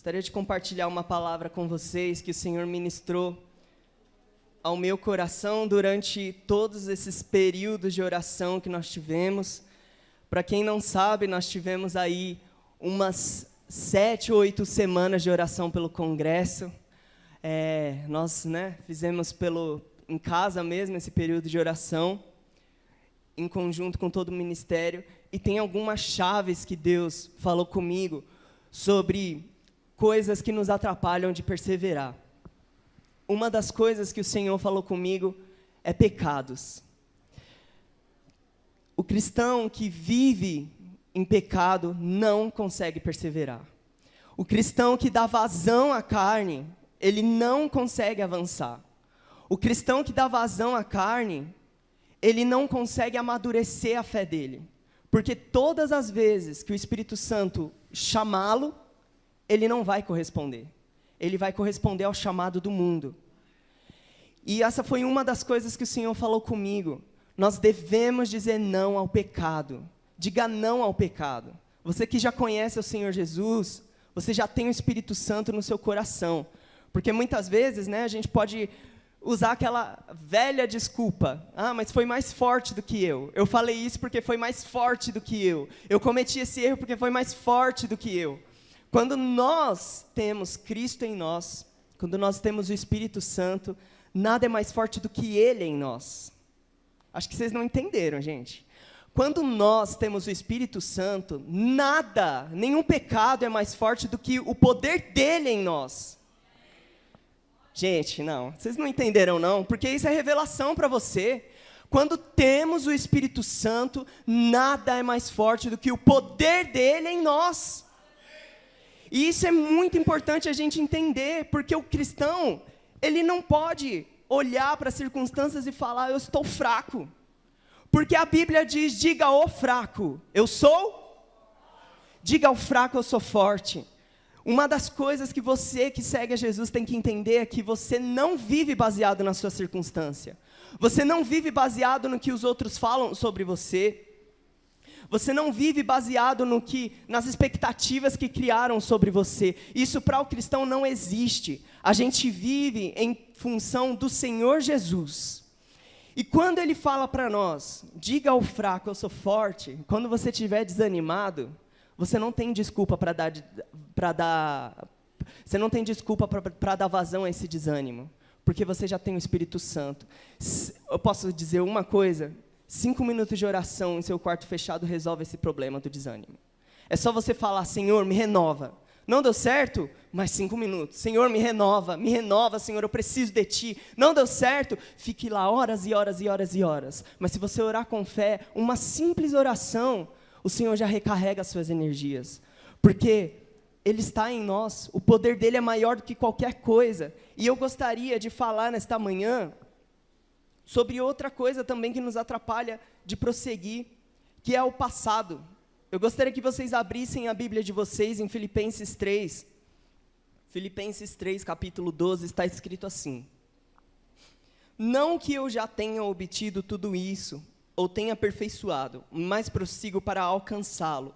Gostaria de compartilhar uma palavra com vocês que o Senhor ministrou ao meu coração durante todos esses períodos de oração que nós tivemos. Para quem não sabe, nós tivemos aí umas 7 ou 8 semanas de oração pelo congresso. Nós fizemos em casa mesmo esse período de oração, em conjunto com todo o ministério. E tem algumas chaves que Deus falou comigo sobre coisas que nos atrapalham de perseverar. Uma das coisas que o Senhor falou comigo é pecados. O cristão que vive em pecado não consegue perseverar. O cristão que dá vazão à carne, ele não consegue avançar. O cristão que dá vazão à carne, ele não consegue amadurecer a fé dele. Porque todas as vezes que o Espírito Santo chamá-lo, ele não vai corresponder. Ele vai corresponder ao chamado do mundo. E essa foi uma das coisas que o Senhor falou comigo. Nós devemos dizer não ao pecado. Diga não ao pecado. Você que já conhece o Senhor Jesus, você já tem o Espírito Santo no seu coração. Porque muitas vezes, a gente pode usar aquela velha desculpa. Mas foi mais forte do que eu. Eu falei isso porque foi mais forte do que eu. Eu cometi esse erro porque foi mais forte do que eu. Quando nós temos Cristo em nós, quando nós temos o Espírito Santo, nada é mais forte do que Ele em nós. Acho que vocês não entenderam, gente. Quando nós temos o Espírito Santo, nenhum pecado é mais forte do que o poder dEle em nós. Gente, não, vocês não entenderam não, porque isso é revelação para você. Quando temos o Espírito Santo, nada é mais forte do que o poder dEle em nós. E isso é muito importante a gente entender, porque o cristão, ele não pode olhar para as circunstâncias e falar, eu estou fraco. Porque a Bíblia diz, diga ao fraco, eu sou? Diga ao fraco, eu sou forte. Uma das coisas que você que segue a Jesus tem que entender é que você não vive baseado na sua circunstância. Você não vive baseado no que os outros falam sobre você. Você não vive baseado nas expectativas que criaram sobre você. Isso para o cristão não existe. A gente vive em função do Senhor Jesus. E quando Ele fala para nós, diga ao fraco, eu sou forte, quando você estiver desanimado, você não tem desculpa para dar vazão a esse desânimo, porque você já tem o Espírito Santo. Eu posso dizer uma coisa? 5 minutos de oração em seu quarto fechado resolve esse problema do desânimo. É só você falar, Senhor, me renova. Não deu certo? Mais 5 minutos. Senhor, me renova, Senhor, eu preciso de Ti. Não deu certo? Fique lá horas e horas e horas e horas. Mas se você orar com fé, uma simples oração, o Senhor já recarrega as suas energias. Porque Ele está em nós, o poder dEle é maior do que qualquer coisa. E eu gostaria de falar nesta manhã sobre outra coisa também que nos atrapalha de prosseguir, que é o passado. Eu gostaria que vocês abrissem a Bíblia de vocês em Filipenses 3. Filipenses 3, capítulo 12, está escrito assim. Não que eu já tenha obtido tudo isso, ou tenha aperfeiçoado, mas prossigo para alcançá-lo.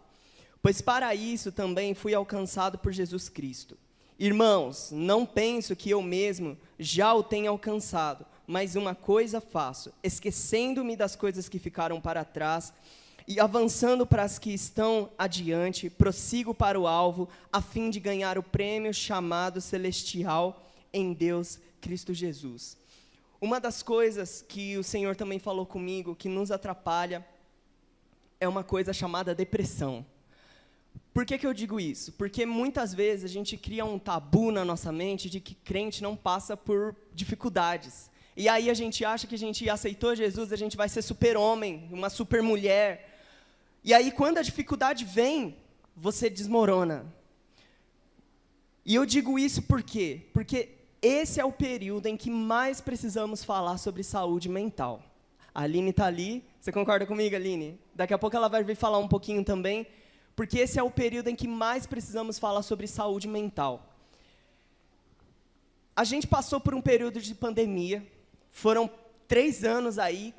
Pois para isso também fui alcançado por Jesus Cristo. Irmãos, não penso que eu mesmo já o tenha alcançado, mas uma coisa faço, esquecendo-me das coisas que ficaram para trás e avançando para as que estão adiante, prossigo para o alvo, a fim de ganhar o prêmio chamado celestial em Deus, Cristo Jesus. Uma das coisas que o Senhor também falou comigo, que nos atrapalha, é uma coisa chamada depressão. Por que eu digo isso? Porque muitas vezes a gente cria um tabu na nossa mente de que crente não passa por dificuldades. E aí a gente acha que a gente aceitou Jesus, a gente vai ser super-homem, uma super-mulher. E aí quando a dificuldade vem, você desmorona. E eu digo isso por quê? Porque esse é o período em que mais precisamos falar sobre saúde mental. A Aline está ali, você concorda comigo, Aline? Daqui a pouco ela vai vir falar um pouquinho também, porque esse é o período em que mais precisamos falar sobre saúde mental. A gente passou por um período de pandemia, foram 3 anos aí,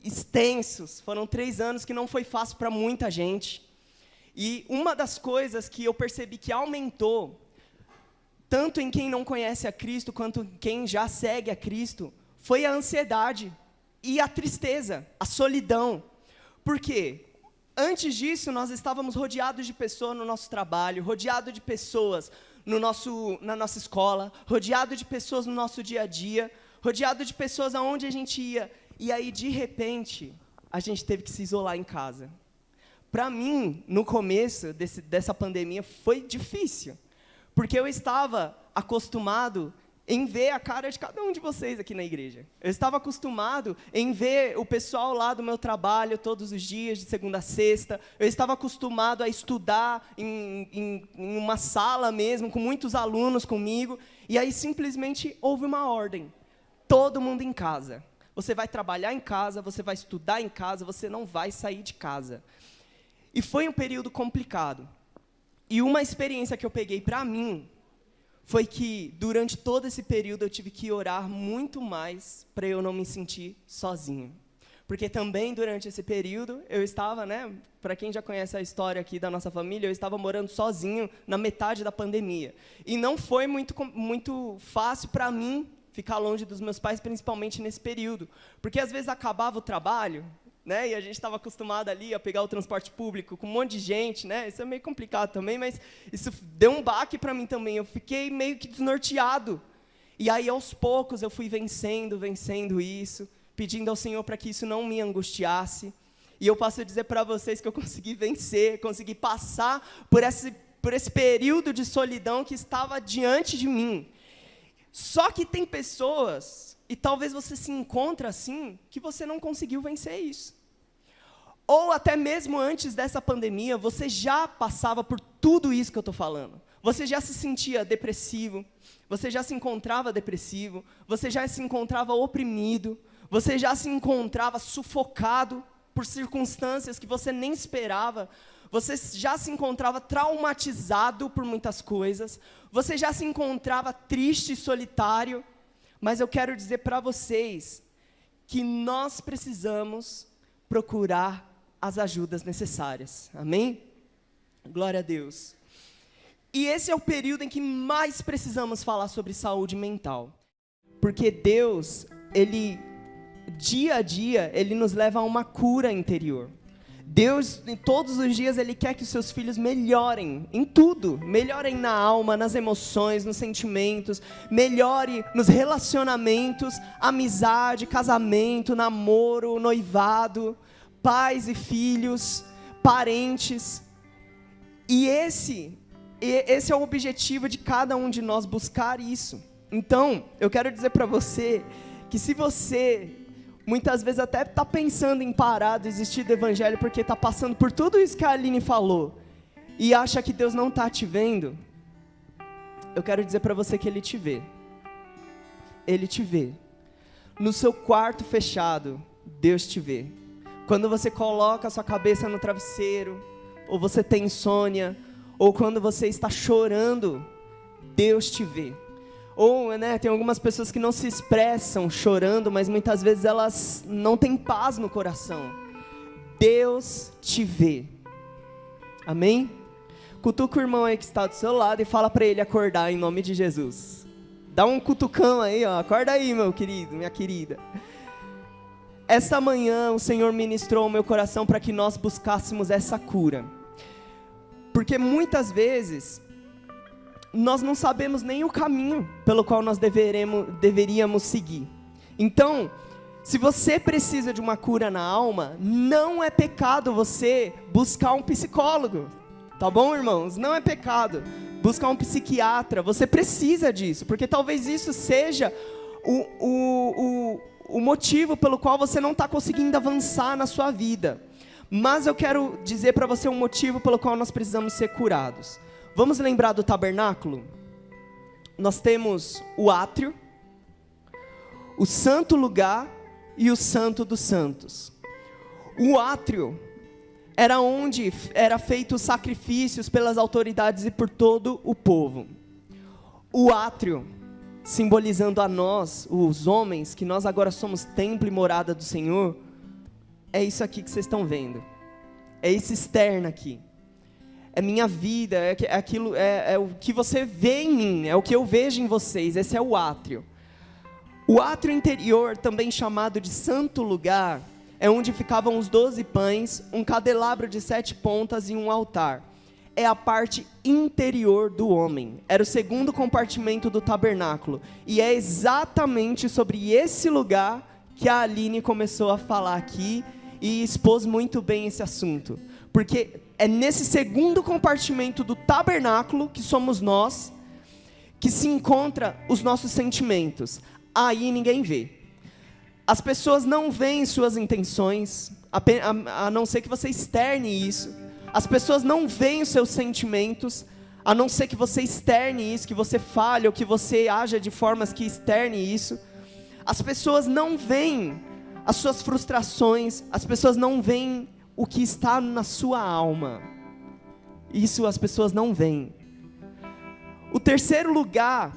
extensos, foram 3 anos que não foi fácil para muita gente. E uma das coisas que eu percebi que aumentou tanto em quem não conhece a Cristo, quanto em quem já segue a Cristo, foi a ansiedade e a tristeza, a solidão. Por quê? Antes disso, nós estávamos rodeados de pessoas no nosso trabalho, rodeados de pessoas na nossa escola, rodeados de pessoas no nosso dia a dia, rodeados de pessoas aonde a gente ia. E aí, de repente, a gente teve que se isolar em casa. Para mim, no começo dessa pandemia, foi difícil, porque eu estava acostumado em ver a cara de cada um de vocês aqui na igreja. Eu estava acostumado em ver o pessoal lá do meu trabalho todos os dias, de segunda a sexta. Eu estava acostumado a estudar em uma sala mesmo, com muitos alunos comigo. E aí, simplesmente, houve uma ordem. Todo mundo em casa. Você vai trabalhar em casa, você vai estudar em casa, você não vai sair de casa. E foi um período complicado. E uma experiência que eu peguei para mim foi que, durante todo esse período, eu tive que orar muito mais para eu não me sentir sozinho. Porque também, durante esse período, eu estava, para quem já conhece a história aqui da nossa família, eu estava morando sozinho na metade da pandemia. E não foi muito fácil para mim ficar longe dos meus pais, principalmente nesse período. Porque, às vezes, acabava o trabalho, e a gente estava acostumado ali a pegar o transporte público com um monte de gente, isso é meio complicado também, mas isso deu um baque para mim também, eu fiquei meio que desnorteado. E aí, aos poucos, eu fui vencendo isso, pedindo ao Senhor para que isso não me angustiasse. E eu posso dizer para vocês que eu consegui vencer, consegui passar por esse período de solidão que estava diante de mim. Só que tem pessoas, e talvez você se encontre assim, que você não conseguiu vencer isso. Ou até mesmo antes dessa pandemia, você já passava por tudo isso que eu estou falando. Você já se sentia depressivo, você já se encontrava depressivo, você já se encontrava oprimido, você já se encontrava sufocado por circunstâncias que você nem esperava, você já se encontrava traumatizado por muitas coisas, você já se encontrava triste e solitário, mas eu quero dizer para vocês que nós precisamos procurar as ajudas necessárias. Amém? Glória a Deus. E esse é o período em que mais precisamos falar sobre saúde mental. Porque Deus, dia a dia, Ele nos leva a uma cura interior. Deus, todos os dias, Ele quer que os seus filhos melhorem em tudo. Melhorem na alma, nas emoções, nos sentimentos. Melhore nos relacionamentos, amizade, casamento, namoro, noivado, pais e filhos, parentes. E esse é o objetivo de cada um de nós, buscar isso. Então, eu quero dizer para você que se você muitas vezes até está pensando em parar de desistir do evangelho porque está passando por tudo isso que a Aline falou e acha que Deus não está te vendo, eu quero dizer para você que Ele te vê. Ele te vê. No seu quarto fechado, Deus te vê. Quando você coloca a sua cabeça no travesseiro, ou você tem insônia, ou quando você está chorando, Deus te vê. Ou, tem algumas pessoas que não se expressam chorando, mas muitas vezes elas não têm paz no coração. Deus te vê. Amém? Cutuca o irmão aí que está do seu lado e fala para ele acordar em nome de Jesus. Dá um cutucão aí, ó. Acorda aí, meu querido, minha querida. Essa manhã o Senhor ministrou ao meu coração para que nós buscássemos essa cura. Porque muitas vezes nós não sabemos nem o caminho pelo qual nós deveríamos seguir. Então, se você precisa de uma cura na alma, não é pecado você buscar um psicólogo. Tá bom, irmãos? Não é pecado buscar um psiquiatra. Você precisa disso, porque talvez isso seja o motivo pelo qual você não está conseguindo avançar na sua vida. Mas eu quero dizer para você um motivo pelo qual nós precisamos ser curados. Vamos lembrar do tabernáculo? Nós temos o átrio, o santo lugar e o santo dos santos. O átrio era onde era feito os sacrifícios pelas autoridades e por todo o povo. O átrio, simbolizando a nós, os homens, que nós agora somos templo e morada do Senhor, é isso aqui que vocês estão vendo. É esse externo aqui. é minha vida, é aquilo, é o que você vê em mim, é o que eu vejo em vocês. Esse é o átrio. O átrio interior, também chamado de santo lugar, é onde ficavam os 12 pães, um candelabro de 7 pontas e um altar. É a parte interior do homem. Era o segundo compartimento do tabernáculo. E é exatamente sobre esse lugar que a Aline começou a falar aqui e expôs muito bem esse assunto. Porque é nesse segundo compartimento do tabernáculo, que somos nós, que se encontra os nossos sentimentos. Aí ninguém vê. As pessoas não veem suas intenções, a não ser que você externe isso. As pessoas não veem os seus sentimentos, a não ser que você externe isso, que você fale ou que você haja de formas que externe isso. As pessoas não veem as suas frustrações, as pessoas não veem o que está na sua alma. Isso as pessoas não veem. O terceiro lugar,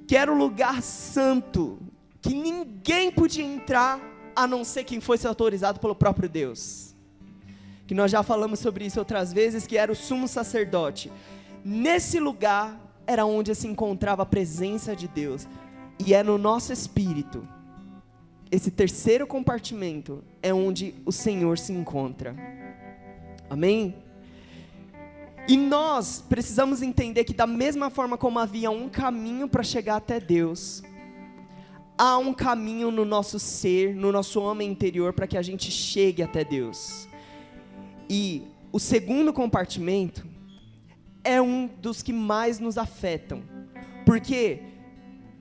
que era o lugar santo, que ninguém podia entrar, a não ser quem fosse autorizado pelo próprio Deus. Que nós já falamos sobre isso outras vezes, que era o sumo sacerdote. Nesse lugar era onde se encontrava a presença de Deus. E é no nosso espírito. Esse terceiro compartimento é onde o Senhor se encontra. Amém? E nós precisamos entender que da mesma forma como havia um caminho para chegar até Deus, há um caminho no nosso ser, no nosso homem interior, para que a gente chegue até Deus. E o segundo compartimento é um dos que mais nos afetam. Porque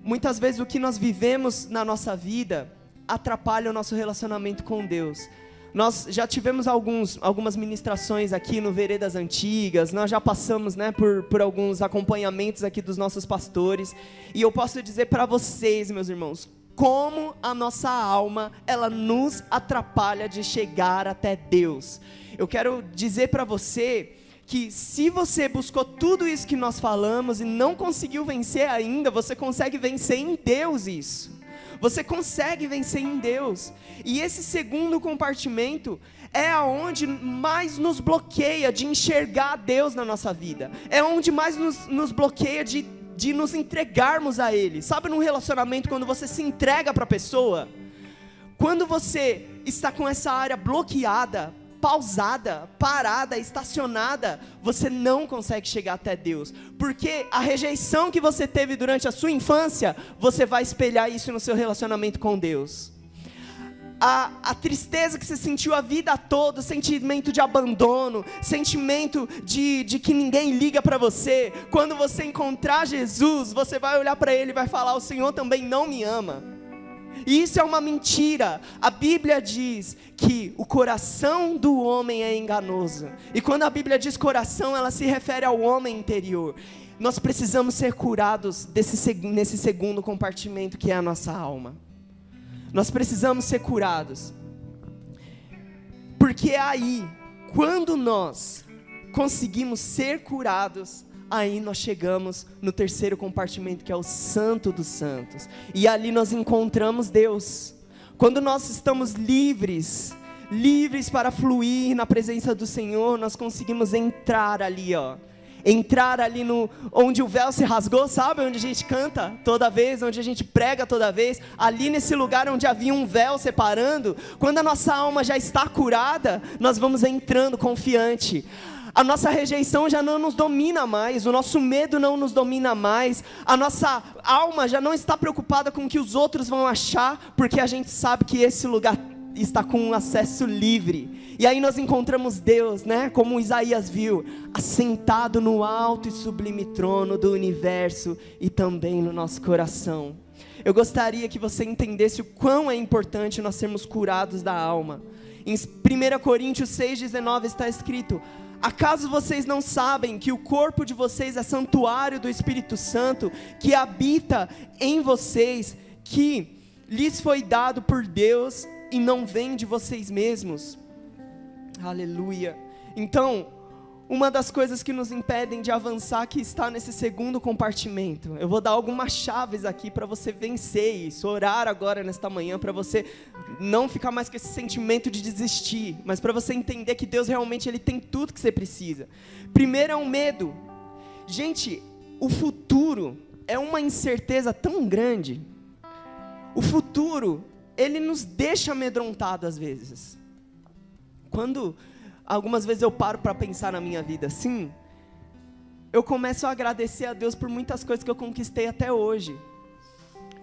muitas vezes o que nós vivemos na nossa vida atrapalha o nosso relacionamento com Deus. Nós já tivemos algumas ministrações aqui no Veredas Antigas, nós já passamos, né, por alguns acompanhamentos aqui dos nossos pastores, e eu posso dizer para vocês, meus irmãos, como a nossa alma, ela nos atrapalha de chegar até Deus. Eu quero dizer para você que se você buscou tudo isso que nós falamos e não conseguiu vencer ainda, você consegue vencer em Deus isso. Você consegue vencer em Deus. E esse segundo compartimento é aonde mais nos bloqueia de enxergar Deus na nossa vida. É onde mais nos bloqueia de nos entregarmos a Ele. Sabe, num relacionamento, quando você se entrega para a pessoa, quando você está com essa área bloqueada, pausada, parada, estacionada, você não consegue chegar até Deus, porque a rejeição que você teve durante a sua infância, você vai espelhar isso no seu relacionamento com Deus. A tristeza que você sentiu a vida toda, sentimento de abandono, sentimento de que ninguém liga para você, quando você encontrar Jesus, você vai olhar para Ele e vai falar: o Senhor também não me ama. E isso é uma mentira. A Bíblia diz que o coração do homem é enganoso. E quando a Bíblia diz coração, ela se refere ao homem interior. Nós precisamos ser curados nesse segundo compartimento, que é a nossa alma. Nós precisamos ser curados. Porque aí, quando nós conseguimos ser curados, aí nós chegamos no terceiro compartimento, que é o Santo dos Santos. E ali nós encontramos Deus. Quando nós estamos livres para fluir na presença do Senhor, nós conseguimos entrar ali, entrar ali onde o véu se rasgou, sabe? Onde a gente canta toda vez, onde a gente prega toda vez. Ali nesse lugar onde havia um véu separando, quando a nossa alma já está curada, nós vamos entrando confiante. A nossa rejeição já não nos domina mais, o nosso medo não nos domina mais, a nossa alma já não está preocupada com o que os outros vão achar, porque a gente sabe que esse lugar está com um acesso livre. E aí nós encontramos Deus, né, como Isaías viu, assentado no alto e sublime trono do universo e também no nosso coração. Eu gostaria que você entendesse o quão é importante nós sermos curados da alma. Em 1 Coríntios 6,19 está escrito: acaso vocês não sabem que o corpo de vocês é santuário do Espírito Santo, que habita em vocês, que lhes foi dado por Deus e não vem de vocês mesmos? Aleluia. Então, uma das coisas que nos impedem de avançar que está nesse segundo compartimento. Eu vou dar algumas chaves aqui para você vencer isso, orar agora nesta manhã, para você não ficar mais com esse sentimento de desistir, mas para você entender que Deus realmente Ele tem tudo que você precisa. Primeiro é o medo. Gente, o futuro é uma incerteza tão grande. O futuro, ele nos deixa amedrontado às vezes. Algumas vezes eu paro para pensar na minha vida assim, eu começo a agradecer a Deus por muitas coisas que eu conquistei até hoje.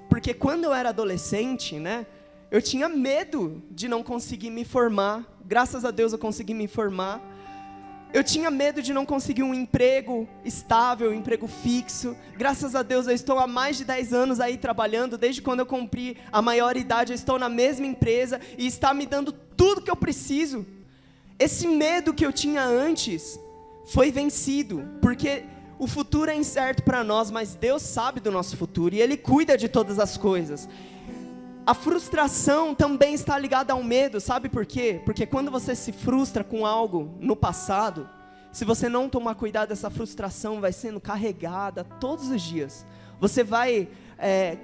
Porque quando eu era adolescente, né, eu tinha medo de não conseguir me formar. Graças a Deus eu consegui me formar. Eu tinha medo de não conseguir um emprego estável, um emprego fixo. Graças a Deus eu estou há mais de 10 anos aí trabalhando. Desde quando eu cumpri a maioridade, eu estou na mesma empresa e está me dando tudo que eu preciso. Esse medo que eu tinha antes foi vencido, porque o futuro é incerto para nós, mas Deus sabe do nosso futuro e Ele cuida de todas as coisas. A frustração também está ligada ao medo, sabe por quê? Porque quando você se frustra com algo no passado, se você não tomar cuidado, essa frustração vai sendo carregada todos os dias. Você vai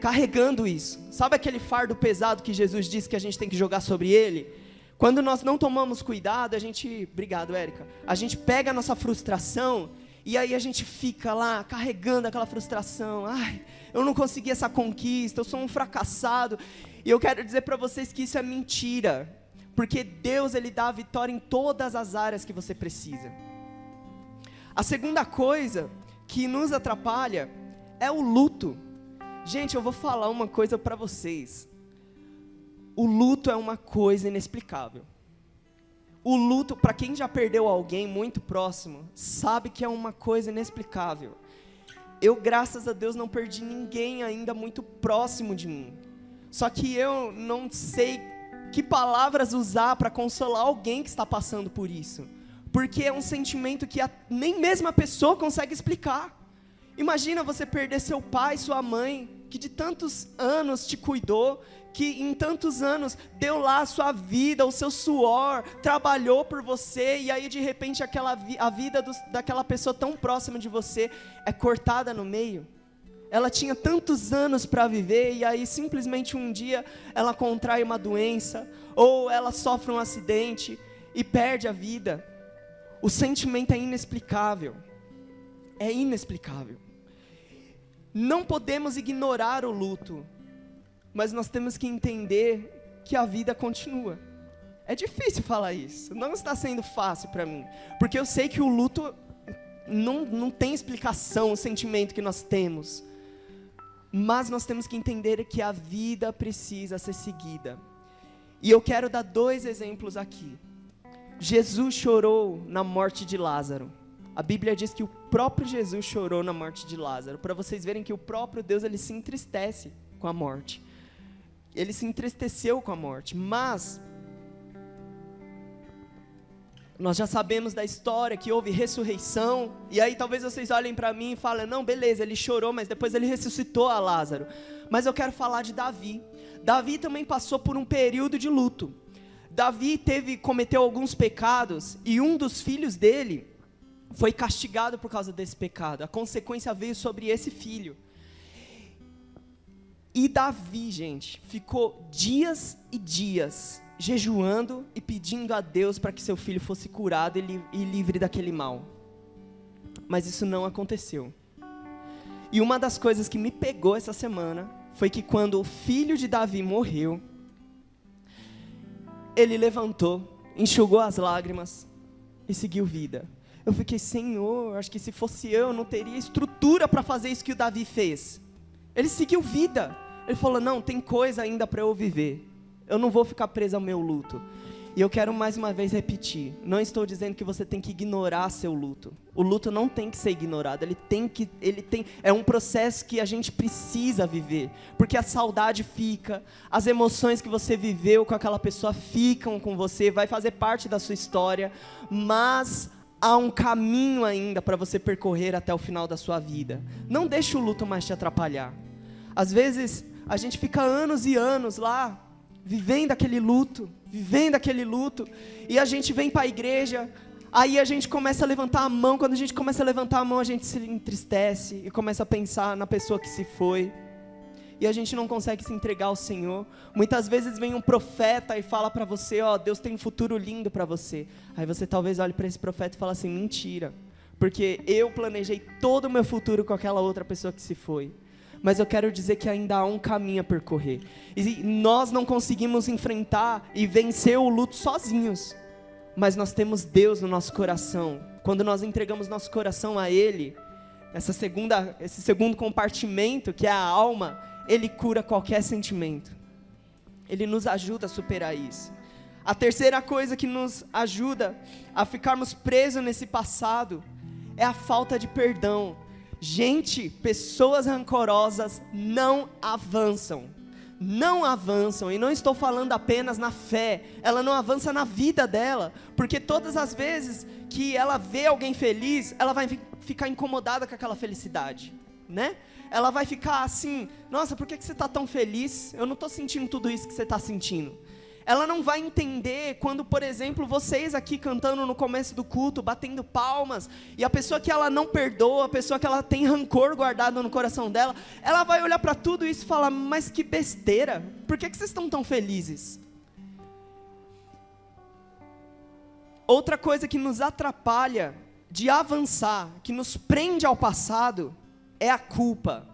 carregando isso. Sabe aquele fardo pesado que Jesus disse que a gente tem que jogar sobre Ele? Quando nós não tomamos cuidado, obrigado, Érica, a gente pega a nossa frustração e aí a gente fica lá carregando aquela frustração. Ai, eu não consegui essa conquista, eu sou um fracassado. E eu quero dizer para vocês que isso é mentira, porque Deus, Ele dá a vitória em todas as áreas que você precisa. A segunda coisa que nos atrapalha é o luto. Gente, eu vou falar uma coisa para vocês. O luto é uma coisa inexplicável. O luto, para quem já perdeu alguém muito próximo, sabe que é uma coisa inexplicável. Eu, graças a Deus, não perdi ninguém ainda muito próximo de mim. Só que eu não sei que palavras usar para consolar alguém que está passando por isso. Porque é um sentimento que nem mesmo a pessoa consegue explicar. Imagina você perder seu pai, sua mãe, que de tantos anos te cuidou, que em tantos anos deu lá a sua vida, o seu suor, trabalhou por você, e aí de repente a vida daquela pessoa tão próxima de você é cortada no meio. Ela tinha tantos anos para viver, e aí simplesmente um dia ela contrai uma doença, ou ela sofre um acidente e perde a vida. O sentimento é inexplicável. É inexplicável. Não podemos ignorar o luto, mas nós temos que entender que a vida continua. É difícil falar isso, não está sendo fácil para mim, porque eu sei que o luto não tem explicação, o sentimento que nós temos, mas nós temos que entender que a vida precisa ser seguida. E eu quero dar 2 exemplos aqui. Jesus chorou na morte de Lázaro. A Bíblia diz que o próprio Jesus chorou na morte de Lázaro, para vocês verem que o próprio Deus, Ele se entristece com a morte. Ele se entristeceu com a morte, mas nós já sabemos da história que houve ressurreição, e aí talvez vocês olhem para mim e falem, não, beleza, ele chorou, mas depois ele ressuscitou a Lázaro. Mas eu quero falar de Davi. Davi também passou por um período de luto. Davi cometeu alguns pecados, e um dos filhos dele foi castigado por causa desse pecado. A consequência veio sobre esse filho. E Davi, gente, ficou dias e dias jejuando e pedindo a Deus para que seu filho fosse curado e livre daquele mal. Mas isso não aconteceu. E uma das coisas que me pegou essa semana foi que quando o filho de Davi morreu, ele levantou, enxugou as lágrimas e seguiu vida. Eu fiquei, Senhor, acho que se fosse eu não teria estrutura para fazer isso que o Davi fez. Ele seguiu vida. Ele falou, não, tem coisa ainda para eu viver. Eu não vou ficar preso ao meu luto. E eu quero mais uma vez repetir, não estou dizendo que você tem que ignorar seu luto. O luto não tem que ser ignorado, é um processo que a gente precisa viver, porque a saudade fica, as emoções que você viveu com aquela pessoa ficam com você, vai fazer parte da sua história, mas há um caminho ainda para você percorrer até o final da sua vida. Não deixe o luto mais te atrapalhar. Às vezes, a gente fica anos e anos lá, vivendo aquele luto, e a gente vem para a igreja, aí a gente começa a levantar a mão. Quando a gente começa a levantar a mão, a gente se entristece e começa a pensar na pessoa que se foi. E a gente não consegue se entregar ao Senhor. Muitas vezes vem um profeta e fala para você, ó, Deus tem um futuro lindo para você. Aí você talvez olhe para esse profeta e fala assim, mentira. Porque eu planejei todo o meu futuro com aquela outra pessoa que se foi. Mas eu quero dizer que ainda há um caminho a percorrer. E nós não conseguimos enfrentar e vencer o luto sozinhos. Mas nós temos Deus no nosso coração. Quando nós entregamos nosso coração a Ele, esse segundo compartimento, que é a alma, Ele cura qualquer sentimento. Ele nos ajuda a superar isso. A terceira coisa que nos ajuda a ficarmos presos nesse passado é a falta de perdão. Gente, pessoas rancorosas não avançam. Não avançam, e não estou falando apenas na fé, ela não avança na vida dela, porque todas as vezes que ela vê alguém feliz, ela vai ficar incomodada com aquela felicidade, né? Ela vai ficar assim, nossa, por que você está tão feliz? Eu não estou sentindo tudo isso que você está sentindo. Ela não vai entender quando, por exemplo, vocês aqui cantando no começo do culto, batendo palmas, e a pessoa que ela não perdoa, a pessoa que ela tem rancor guardado no coração dela, ela vai olhar para tudo isso e falar, mas que besteira, por que vocês estão tão felizes? Outra coisa que nos atrapalha de avançar, que nos prende ao passado, é a culpa.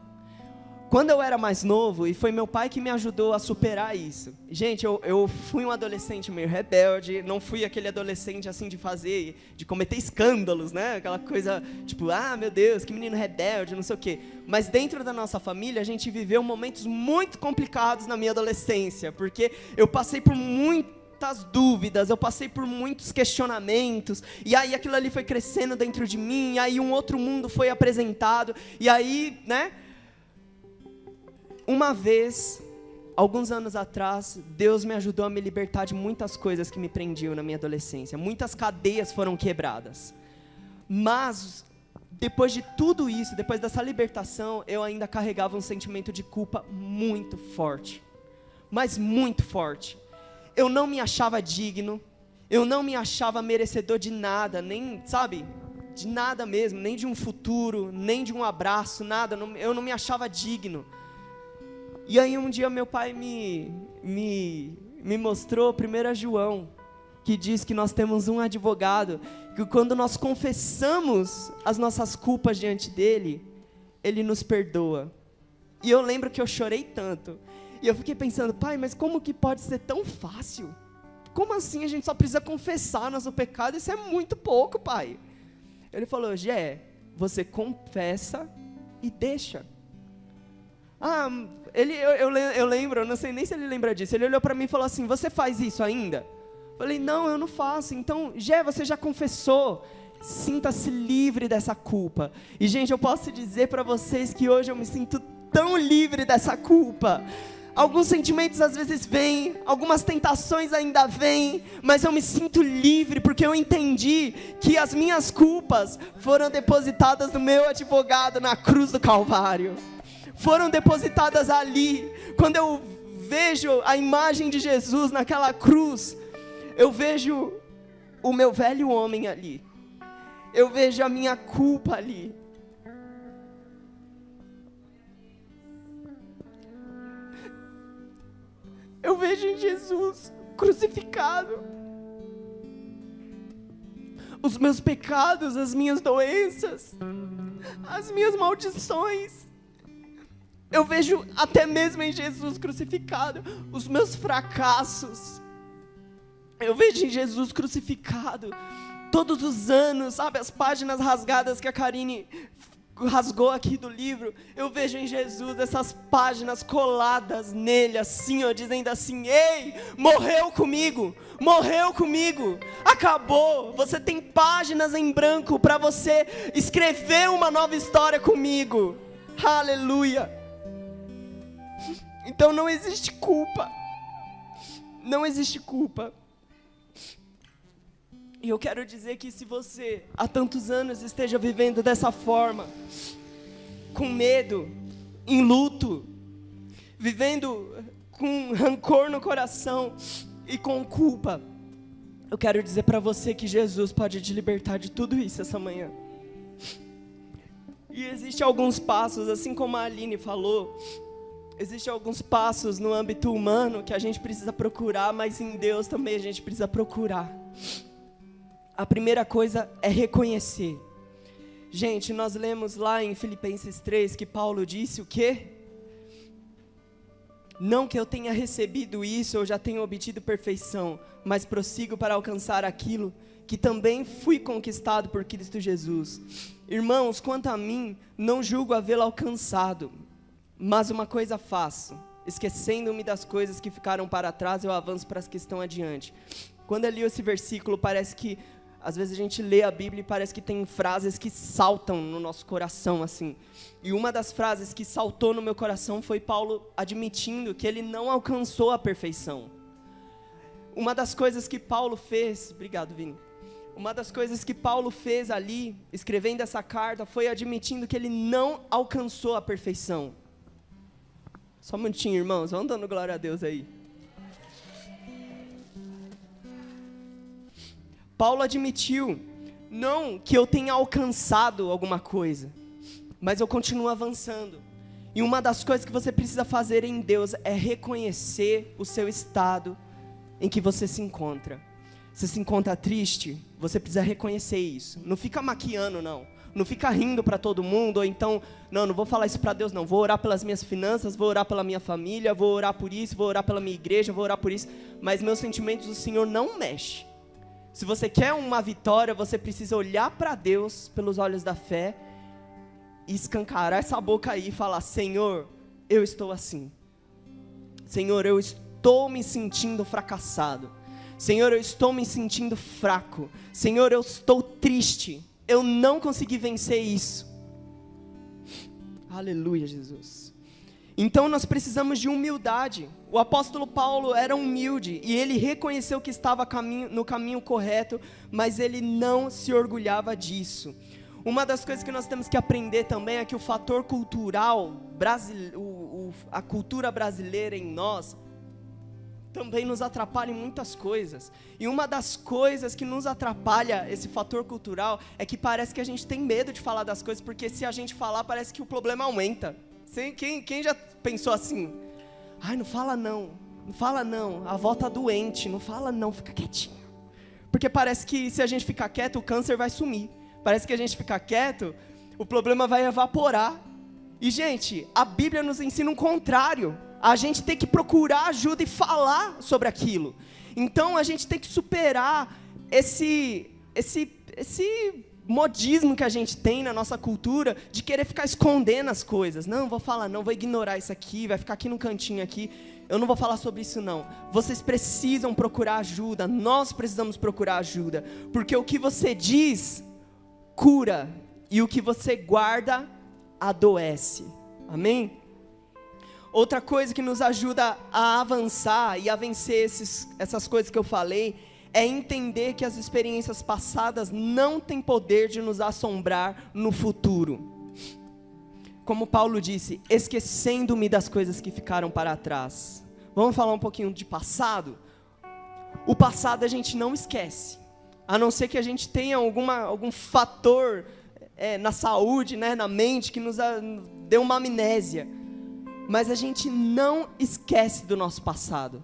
Quando eu era mais novo, e foi meu pai que me ajudou a superar isso. Gente, eu fui um adolescente meio rebelde, não fui aquele adolescente assim de cometer escândalos, né? Aquela coisa, tipo, ah, meu Deus, que menino rebelde, não sei o quê. Mas dentro da nossa família, a gente viveu momentos muito complicados na minha adolescência, porque eu passei por muitas dúvidas, eu passei por muitos questionamentos, e aí aquilo ali foi crescendo dentro de mim, e aí um outro mundo foi apresentado, e aí, né? Uma vez, alguns anos atrás, Deus me ajudou a me libertar de muitas coisas que me prendiam na minha adolescência. Muitas cadeias foram quebradas. Mas, depois de tudo isso, depois dessa libertação, eu ainda carregava um sentimento de culpa muito forte. Mas muito forte. Eu não me achava digno, eu não me achava merecedor de nada, nem, sabe, de nada mesmo, nem de um futuro, nem de um abraço, nada, eu não me achava digno. E aí um dia meu pai me mostrou 1 João, que diz que nós temos um advogado, que quando nós confessamos as nossas culpas diante dele, ele nos perdoa. E eu lembro que eu chorei tanto, e eu fiquei pensando, pai, mas como que pode ser tão fácil? Como assim a gente só precisa confessar nosso pecado? Isso é muito pouco, pai. Ele falou, Gé, você confessa e deixa. Ah, eu lembro, eu não sei nem se ele lembra disso. Ele olhou para mim e falou assim, você faz isso ainda? Eu falei, não, eu não faço. Então, você já confessou. Sinta-se livre dessa culpa. E, gente, eu posso dizer para vocês que hoje eu me sinto tão livre dessa culpa. Alguns sentimentos às vezes vêm, algumas tentações ainda vêm, mas eu me sinto livre porque eu entendi que as minhas culpas foram depositadas no meu advogado na cruz do Calvário. Foram depositadas ali. Quando eu vejo a imagem de Jesus naquela cruz, eu vejo o meu velho homem ali. Eu vejo a minha culpa ali. Eu vejo em Jesus crucificado os meus pecados, as minhas doenças, as minhas maldições. Eu vejo até mesmo em Jesus crucificado os meus fracassos. Eu vejo em Jesus crucificado todos os anos, sabe, as páginas rasgadas que a Karine rasgou aqui do livro. Eu vejo em Jesus essas páginas coladas nele, assim, ó, dizendo assim, ei, morreu comigo, acabou, você tem páginas em branco para você escrever uma nova história comigo, aleluia. Então não existe culpa, não existe culpa. E eu quero dizer que se você há tantos anos esteja vivendo dessa forma, com medo, em luto, vivendo com rancor no coração e com culpa, Eu quero dizer para você que Jesus pode te libertar de tudo isso essa manhã. E existem alguns passos, assim como a Aline falou, existem alguns passos no âmbito humano que a gente precisa procurar, mas em Deus também a gente precisa procurar. A primeira coisa é reconhecer. Gente, nós lemos lá em Filipenses 3 que Paulo disse o quê? Não que eu tenha recebido isso, eu já tenho obtido perfeição, mas prossigo para alcançar aquilo que também fui conquistado por Cristo Jesus. Irmãos, quanto a mim, não julgo havê-lo alcançado, mas uma coisa faço, esquecendo-me das coisas que ficaram para trás, eu avanço para as que estão adiante. Quando eu li esse versículo, parece que, às vezes a gente lê a Bíblia e parece que tem frases que saltam no nosso coração, assim. E uma das frases que saltou no meu coração foi Paulo admitindo que ele não alcançou a perfeição. Uma das coisas que Paulo fez, obrigado, Vini. Uma das coisas que Paulo fez ali, escrevendo essa carta, foi admitindo que ele não alcançou a perfeição. Só um minutinho, irmãos, vamos dando glória a Deus aí. Paulo admitiu, não que eu tenha alcançado alguma coisa, mas eu continuo avançando. E uma das coisas que você precisa fazer em Deus é reconhecer o seu estado em que você se encontra. Você se encontra triste, você precisa reconhecer isso. Não fica maquiando, não. Não fica rindo para todo mundo, ou então, não vou falar isso para Deus, não. Vou orar pelas minhas finanças, vou orar pela minha família, vou orar por isso, vou orar pela minha igreja, vou orar por isso. Mas meus sentimentos o Senhor não mexe. Se você quer uma vitória, você precisa olhar para Deus pelos olhos da fé e escancarar essa boca aí e falar: Senhor, eu estou assim. Senhor, eu estou me sentindo fracassado. Senhor, eu estou me sentindo fraco. Senhor, eu estou triste. Eu não consegui vencer isso. Aleluia, Jesus. Então nós precisamos de humildade. O apóstolo Paulo era humilde e ele reconheceu que estava no caminho correto, mas ele não se orgulhava disso. Uma das coisas que nós temos que aprender também é que o fator cultural, a cultura brasileira em nós, também nos atrapalha em muitas coisas. E uma das coisas que nos atrapalha esse fator cultural é que parece que a gente tem medo de falar das coisas, porque se a gente falar parece que o problema aumenta. Quem já pensou assim? Ai, não fala não, a avó tá doente, não fala não, fica quietinho. Porque parece que se a gente ficar quieto, o câncer vai sumir. Parece que a gente ficar quieto, o problema vai evaporar. E gente, a Bíblia nos ensina o contrário. A gente tem que procurar ajuda e falar sobre aquilo. Então a gente tem que superar esse modismo que a gente tem na nossa cultura de querer ficar escondendo as coisas. Não, vou falar não, vou ignorar isso aqui, vai ficar aqui no cantinho aqui. Eu não vou falar sobre isso não. Vocês precisam procurar ajuda, nós precisamos procurar ajuda. Porque o que você diz, cura. E o que você guarda, adoece. Amém? Outra coisa que nos ajuda a avançar e a vencer essas coisas que eu falei, é entender que as experiências passadas não têm poder de nos assombrar no futuro. Como Paulo disse, esquecendo-me das coisas que ficaram para trás. Vamos falar um pouquinho de passado? O passado a gente não esquece, a não ser que a gente tenha algum fator na saúde, né, na mente, que nos dê uma amnésia. Mas a gente não esquece do nosso passado.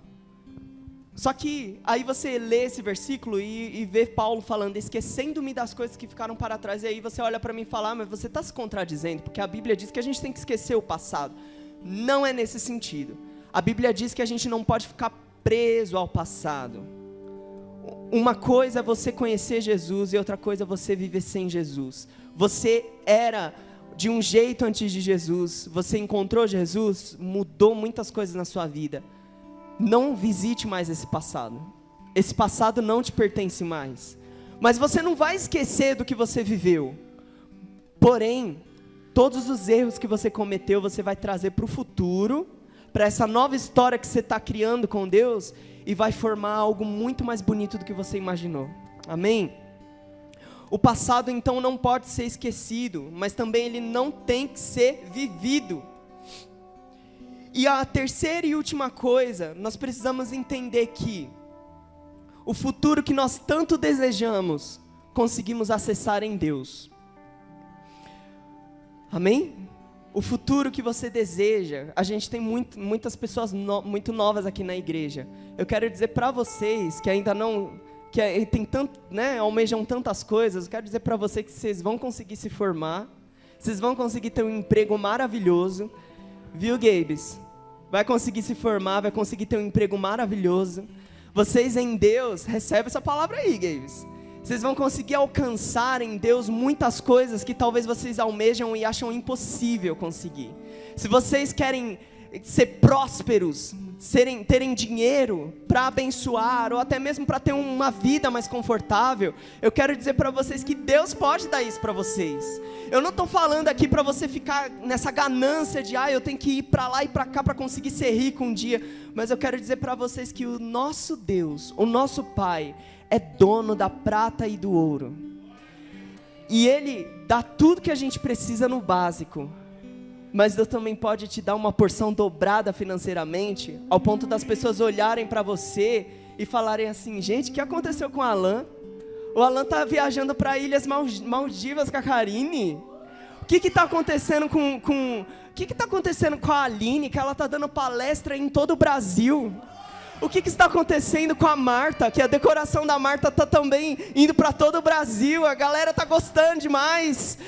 Só que aí você lê esse versículo e vê Paulo falando, esquecendo-me das coisas que ficaram para trás. E aí você olha para mim e fala, mas você está se contradizendo, porque a Bíblia diz que a gente tem que esquecer o passado. Não é nesse sentido. A Bíblia diz que a gente não pode ficar preso ao passado. Uma coisa é você conhecer Jesus e outra coisa é você viver sem Jesus. Você era de um jeito antes de Jesus, você encontrou Jesus, mudou muitas coisas na sua vida. Não visite mais esse passado. Esse passado não te pertence mais. Mas você não vai esquecer do que você viveu. Porém, todos os erros que você cometeu, você vai trazer para o futuro, para essa nova história que você está criando com Deus, e vai formar algo muito mais bonito do que você imaginou. Amém? O passado, então, não pode ser esquecido, mas também ele não tem que ser vivido. E a terceira e última coisa, nós precisamos entender que o futuro que nós tanto desejamos, conseguimos acessar em Deus. Amém? O futuro que você deseja, a gente tem muitas pessoas muito novas aqui na igreja. Eu quero dizer para vocês que ainda não, tem tanto, né, almejam tantas coisas, eu quero dizer para vocês que vocês vão conseguir se formar, vocês vão conseguir ter um emprego maravilhoso, viu, Gabes? Vai conseguir se formar, vai conseguir ter um emprego maravilhoso. Vocês em Deus, recebe essa palavra aí, Gabes. Vocês vão conseguir alcançar em Deus muitas coisas que talvez vocês almejam e acham impossível conseguir. Se vocês querem ser prósperos, terem dinheiro para abençoar, ou até mesmo para ter uma vida mais confortável, eu quero dizer para vocês que Deus pode dar isso para vocês. Eu não estou falando aqui para você ficar nessa ganância de, eu tenho que ir para lá e para cá para conseguir ser rico um dia, mas eu quero dizer para vocês que o nosso Deus, o nosso Pai, é dono da prata e do ouro. E Ele dá tudo que a gente precisa no básico. Mas Deus também pode te dar uma porção dobrada financeiramente, ao ponto das pessoas olharem para você e falarem assim, gente, o que aconteceu com o Alan? O Alan está viajando para Ilhas Maldivas com a Karine. O que está acontecendo o que está acontecendo com a Aline, que ela está dando palestra em todo o Brasil? O que está acontecendo com a Marta, que a decoração da Marta está também indo para todo o Brasil, a galera está gostando demais.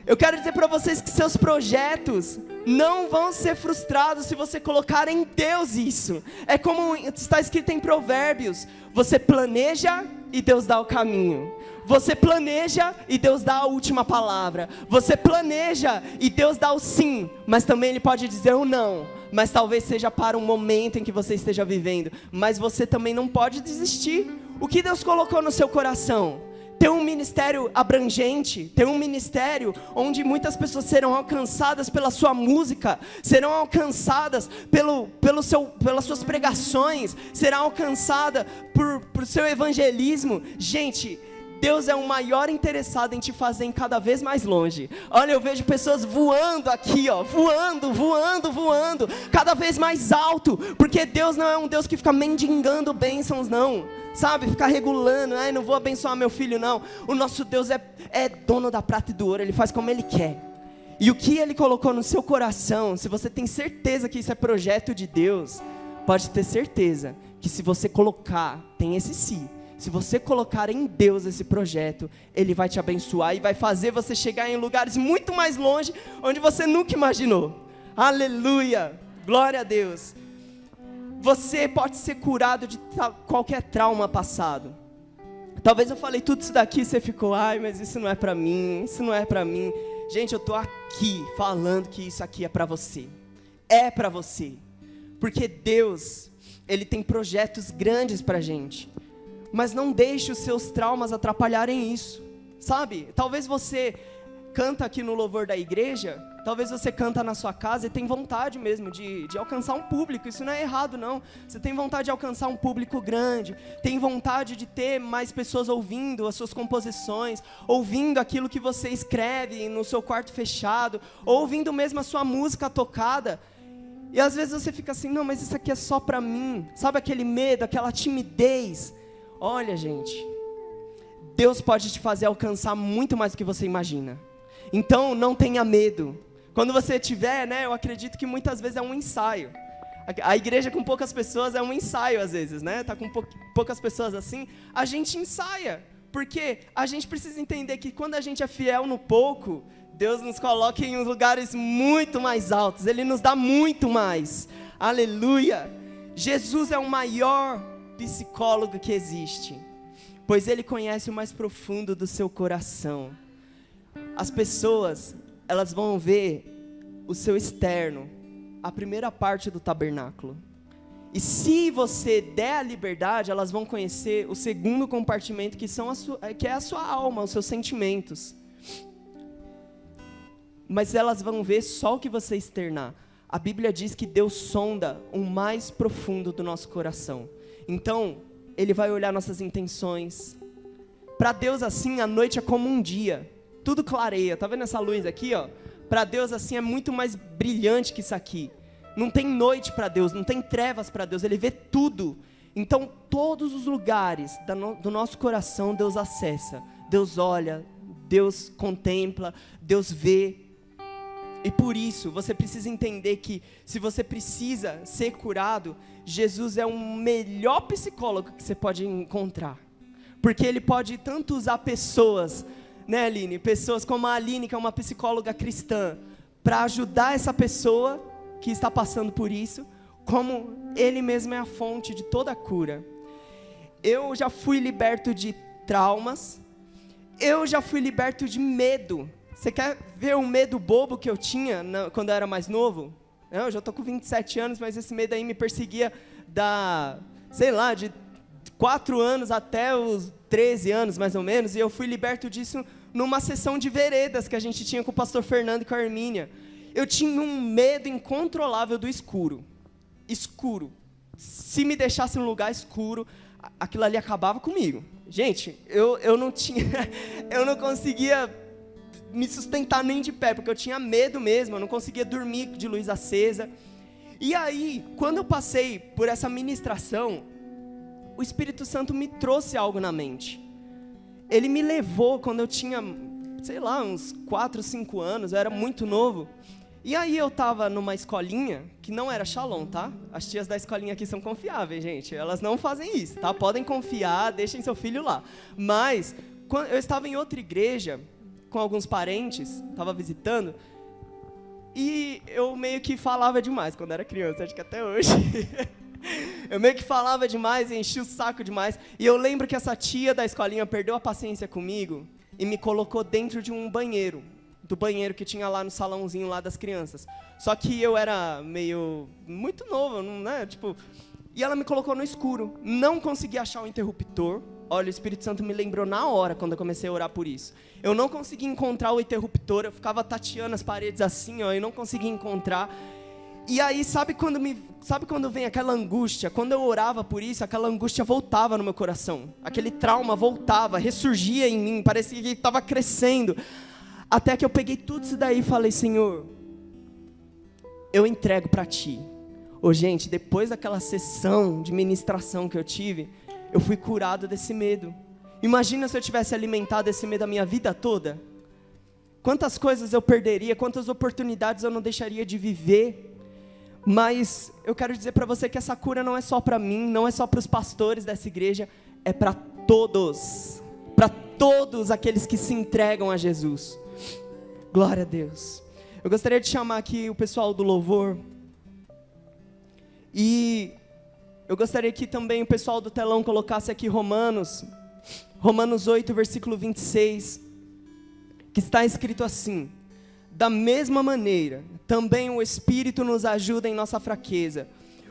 Eu quero dizer para vocês que seus projetos não vão ser frustrados se você colocar em Deus isso. É como está escrito em Provérbios, você planeja e Deus dá o caminho. Você planeja e Deus dá a última palavra. Você planeja e Deus dá o sim, mas também Ele pode dizer o não. Mas talvez seja para um momento em que você esteja vivendo. Mas você também não pode desistir. O que Deus colocou no seu coração? Ter um ministério abrangente, ter um ministério onde muitas pessoas serão alcançadas pela sua música, serão alcançadas pelas suas pregações, serão alcançadas por seu evangelismo. Gente, Deus é o maior interessado em te fazer em cada vez mais longe. Olha, eu vejo pessoas voando aqui, voando, cada vez mais alto, porque Deus não é um Deus que fica mendigando bênçãos, não. Sabe, ficar regulando, não vou abençoar meu filho, não. O nosso Deus é dono da prata e do ouro, Ele faz como Ele quer. E o que Ele colocou no seu coração, se você tem certeza que isso é projeto de Deus, pode ter certeza que se você colocar, tem esse sim, se você colocar em Deus esse projeto, Ele vai te abençoar e vai fazer você chegar em lugares muito mais longe, onde você nunca imaginou. Aleluia, glória a Deus. Você pode ser curado de qualquer trauma passado. Talvez eu falei tudo isso daqui e você ficou, mas isso não é para mim, isso não é para mim. Gente, eu estou aqui falando que isso aqui é para você. É para você. Porque Deus, Ele tem projetos grandes para a gente. Mas não deixe os seus traumas atrapalharem isso. Sabe? Talvez você canta aqui no louvor da igreja, talvez você canta na sua casa e tem vontade mesmo de alcançar um público. Isso não é errado, não. Você tem vontade de alcançar um público grande, tem vontade de ter mais pessoas ouvindo as suas composições, ouvindo aquilo que você escreve no seu quarto fechado, ouvindo mesmo a sua música tocada. E às vezes você fica assim, não, mas isso aqui é só para mim. Sabe aquele medo, aquela timidez? Olha, gente, Deus pode te fazer alcançar muito mais do que você imagina. Então, não tenha medo. Quando você tiver, eu acredito que muitas vezes é um ensaio. A igreja com poucas pessoas é um ensaio às vezes, Tá com poucas pessoas assim, a gente ensaia. Porque a gente precisa entender que quando a gente é fiel no pouco, Deus nos coloca em lugares muito mais altos. Ele nos dá muito mais. Aleluia. Jesus é o maior psicólogo que existe, pois Ele conhece o mais profundo do seu coração. As pessoas, elas vão ver o seu externo, a primeira parte do tabernáculo. E se você der a liberdade, elas vão conhecer o segundo compartimento, que é a sua alma, os seus sentimentos. Mas elas vão ver só o que você externar. A Bíblia diz que Deus sonda o mais profundo do nosso coração. Então, Ele vai olhar nossas intenções. Para Deus, assim, a noite é como um dia. Tudo clareia. Tá vendo essa luz aqui, ó? Para Deus, assim, é muito mais brilhante que isso aqui. Não tem noite para Deus, não tem trevas para Deus. Ele vê tudo. Então, todos os lugares do nosso coração, Deus acessa, Deus olha, Deus contempla, Deus vê. E por isso, você precisa entender que, se você precisa ser curado, Jesus é o melhor psicólogo que você pode encontrar. Porque Ele pode tanto usar pessoas, né, Aline? Pessoas como a Aline, que é uma psicóloga cristã, para ajudar essa pessoa que está passando por isso, como Ele mesmo é a fonte de toda a cura. Eu já fui liberto de traumas, eu já fui liberto de medo. Você quer ver o medo bobo que eu tinha quando eu era mais novo? Eu já estou com 27 anos, mas esse medo aí me perseguia de 4 anos até os 13 anos, mais ou menos, e eu fui liberto disso numa sessão de veredas que a gente tinha com o pastor Fernando e com a Hermínia. Eu tinha um medo incontrolável do escuro. Escuro. Se me deixasse num lugar escuro, aquilo ali acabava comigo. Gente, eu não conseguia me sustentar nem de pé, porque eu tinha medo mesmo, eu não conseguia dormir de luz acesa. E aí, quando eu passei por essa ministração, o Espírito Santo me trouxe algo na mente. Ele me levou quando eu tinha, uns 4, 5 anos, eu era muito novo. E aí eu estava numa escolinha, que não era Shalom, tá? As tias da escolinha aqui são confiáveis, gente. Elas não fazem isso, tá? Podem confiar, deixem seu filho lá. Mas, quando eu estava em outra igreja, com alguns parentes, estava visitando, e eu meio que falava demais quando era criança, acho que até hoje. Eu meio que falava demais, enchi o saco demais. E eu lembro que essa tia da escolinha perdeu a paciência comigo e me colocou dentro de um banheiro, do banheiro que tinha lá no salãozinho lá das crianças. Só que eu era muito novo, né? E ela me colocou no escuro. Não consegui achar o interruptor. Olha, o Espírito Santo me lembrou na hora quando eu comecei a orar por isso. Eu não consegui encontrar o interruptor, eu ficava tateando as paredes assim, e não conseguia encontrar. E aí, sabe quando vem aquela angústia? Quando eu orava por isso, aquela angústia voltava no meu coração. Aquele trauma voltava, ressurgia em mim, parecia que estava crescendo. Até que eu peguei tudo isso daí e falei, Senhor, eu entrego para Ti. Gente, depois daquela sessão de ministração que eu tive, eu fui curado desse medo. Imagina se eu tivesse alimentado esse medo a minha vida toda. Quantas coisas eu perderia, quantas oportunidades eu não deixaria de viver. Mas eu quero dizer para você que essa cura não é só para mim, não é só para os pastores dessa igreja, é para todos aqueles que se entregam a Jesus. Glória a Deus. Eu gostaria de chamar aqui o pessoal do louvor, e eu gostaria que também o pessoal do telão colocasse aqui Romanos 8, versículo 26, que está escrito assim: da mesma maneira, também o Espírito nos ajuda em nossa fraqueza,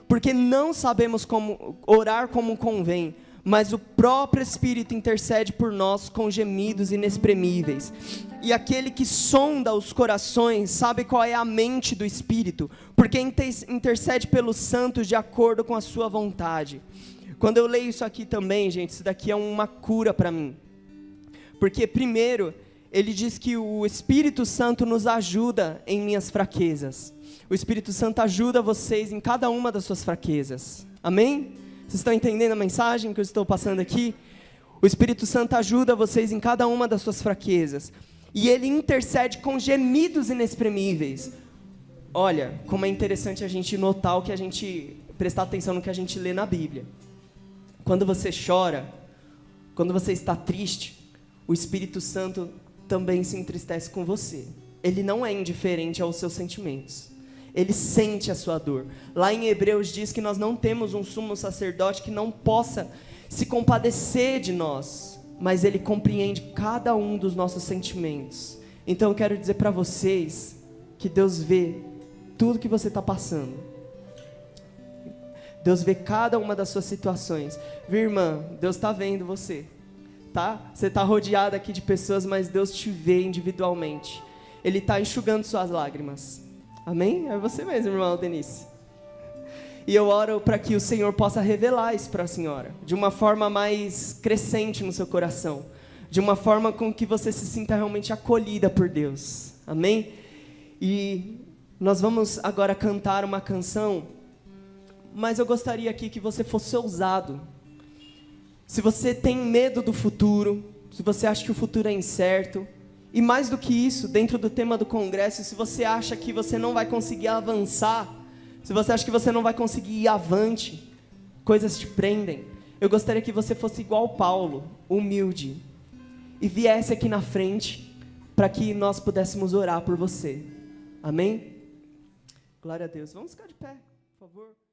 porque não sabemos como orar como convém, mas o próprio Espírito intercede por nós com gemidos inexprimíveis. E aquele que sonda os corações sabe qual é a mente do Espírito, porque intercede pelos santos de acordo com a sua vontade. Quando eu leio isso aqui também, gente, isso daqui é uma cura para mim. Porque primeiro, ele diz que o Espírito Santo nos ajuda em minhas fraquezas. O Espírito Santo ajuda vocês em cada uma das suas fraquezas. Amém? Vocês estão entendendo a mensagem que eu estou passando aqui? O Espírito Santo ajuda vocês em cada uma das suas fraquezas. E Ele intercede com gemidos inexprimíveis. Olha, como é interessante a gente notar prestar atenção no que a gente lê na Bíblia. Quando você chora, quando você está triste, o Espírito Santo também se entristece com você. Ele não é indiferente aos seus sentimentos. Ele sente a sua dor. Lá em Hebreus diz que nós não temos um sumo sacerdote que não possa se compadecer de nós, mas ele compreende cada um dos nossos sentimentos. Então eu quero dizer para vocês que Deus vê tudo que você está passando. Deus vê cada uma das suas situações. Viu, irmã? Deus está vendo você. Tá? Você está rodeada aqui de pessoas, mas Deus te vê individualmente. Ele está enxugando suas lágrimas. Amém? É você mesmo, irmã Denise. E eu oro para que o Senhor possa revelar isso para a senhora, de uma forma mais crescente no seu coração, de uma forma com que você se sinta realmente acolhida por Deus. Amém? E nós vamos agora cantar uma canção mas eu gostaria aqui que você fosse ousado. Se você tem medo do futuro, se você acha que o futuro é incerto, e mais do que isso, dentro do tema do congresso, se você acha que você não vai conseguir avançar, se você acha que você não vai conseguir ir avante, coisas te prendem, eu gostaria que você fosse igual Paulo, humilde, e viesse aqui na frente, para que nós pudéssemos orar por você. Amém? Glória a Deus. Vamos ficar de pé, por favor.